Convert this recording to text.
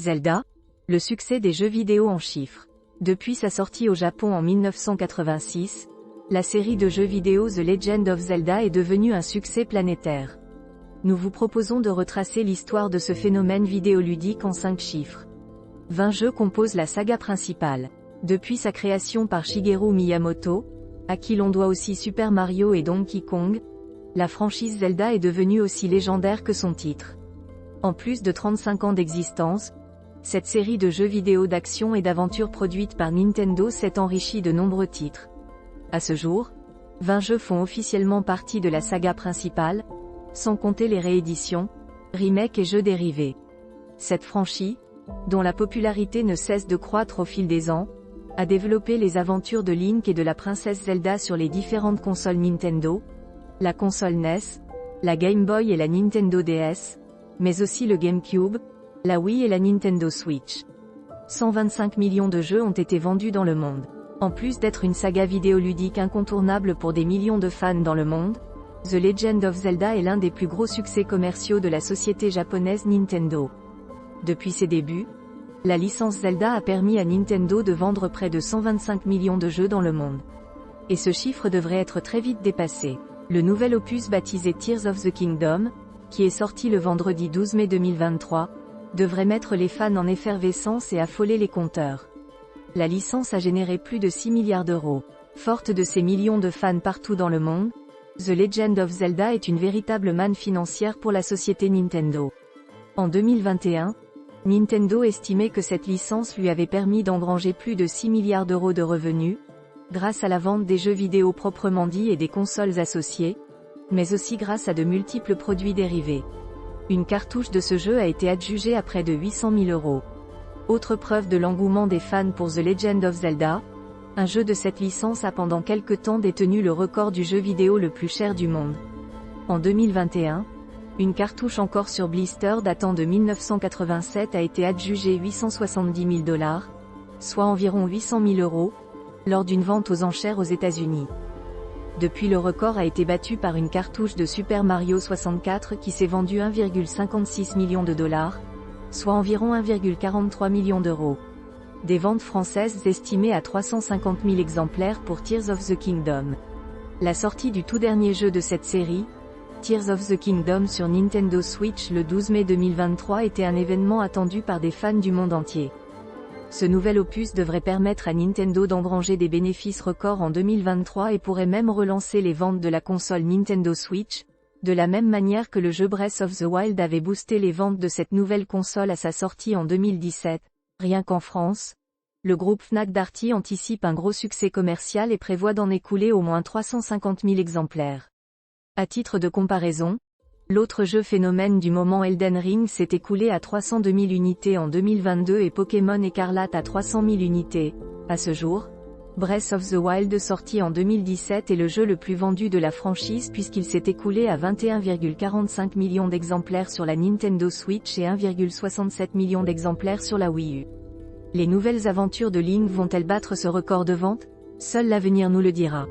Zelda, le succès des jeux vidéo en chiffres. Depuis sa sortie au Japon en 1986, la série de jeux vidéo The Legend of Zelda est devenue un succès planétaire. Nous vous proposons de retracer l'histoire de ce phénomène vidéoludique en 5 chiffres. 20 jeux composent la saga principale. Depuis sa création par Shigeru Miyamoto, à qui l'on doit aussi Super Mario et Donkey Kong, la franchise Zelda est devenue aussi légendaire que son titre. En plus de 35 ans d'existence, cette série de jeux vidéo d'action et d'aventure produite par Nintendo s'est enrichie de nombreux titres. À ce jour, 20 jeux font officiellement partie de la saga principale, sans compter les rééditions, remakes et jeux dérivés. Cette franchise, dont la popularité ne cesse de croître au fil des ans, a développé les aventures de Link et de la princesse Zelda sur les différentes consoles Nintendo, la console NES, la Game Boy et la Nintendo DS, mais aussi le GameCube, la Wii et la Nintendo Switch. 125 millions de jeux ont été vendus dans le monde. En plus d'être une saga vidéoludique incontournable pour des millions de fans dans le monde, The Legend of Zelda est l'un des plus gros succès commerciaux de la société japonaise Nintendo. Depuis ses débuts, la licence Zelda a permis à Nintendo de vendre près de 125 millions de jeux dans le monde. Et ce chiffre devrait être très vite dépassé. Le nouvel opus baptisé Tears of the Kingdom, qui est sorti le vendredi 12 mai 2023, devrait mettre les fans en effervescence et affoler les compteurs. La licence a généré plus de 6 milliards d'euros. Forte de ses millions de fans partout dans le monde, The Legend of Zelda est une véritable manne financière pour la société Nintendo. En 2021, Nintendo estimait que cette licence lui avait permis d'engranger plus de 6 milliards d'euros de revenus, grâce à la vente des jeux vidéo proprement dits et des consoles associées, mais aussi grâce à de multiples produits dérivés. Une cartouche de ce jeu a été adjugée à près de 800 000 euros. Autre preuve de l'engouement des fans pour The Legend of Zelda, un jeu de cette licence a pendant quelque temps détenu le record du jeu vidéo le plus cher du monde. En 2021, une cartouche encore sur blister datant de 1987 a été adjugée 870 000 $, soit environ 800 000 euros, lors d'une vente aux enchères aux États-Unis. Depuis, le record a été battu par une cartouche de Super Mario 64 qui s'est vendue 1,56 million de dollars, soit environ 1,43 million d'euros. Des ventes françaises estimées à 350 000 exemplaires pour Tears of the Kingdom. La sortie du tout dernier jeu de cette série, Tears of the Kingdom sur Nintendo Switch le 12 mai 2023 était un événement attendu par des fans du monde entier. Ce nouvel opus devrait permettre à Nintendo d'engranger des bénéfices records en 2023 et pourrait même relancer les ventes de la console Nintendo Switch, de la même manière que le jeu Breath of the Wild avait boosté les ventes de cette nouvelle console à sa sortie en 2017. Rien qu'en France, le groupe Fnac Darty anticipe un gros succès commercial et prévoit d'en écouler au moins 350 000 exemplaires. À titre de comparaison, l'autre jeu phénomène du moment Elden Ring s'est écoulé à 302 000 unités en 2022 et Pokémon Écarlate à 300 000 unités. À ce jour, Breath of the Wild sorti en 2017 est le jeu le plus vendu de la franchise puisqu'il s'est écoulé à 21,45 millions d'exemplaires sur la Nintendo Switch et 1,67 million d'exemplaires sur la Wii U. Les nouvelles aventures de Link vont-elles battre ce record de vente? Seul l'avenir nous le dira.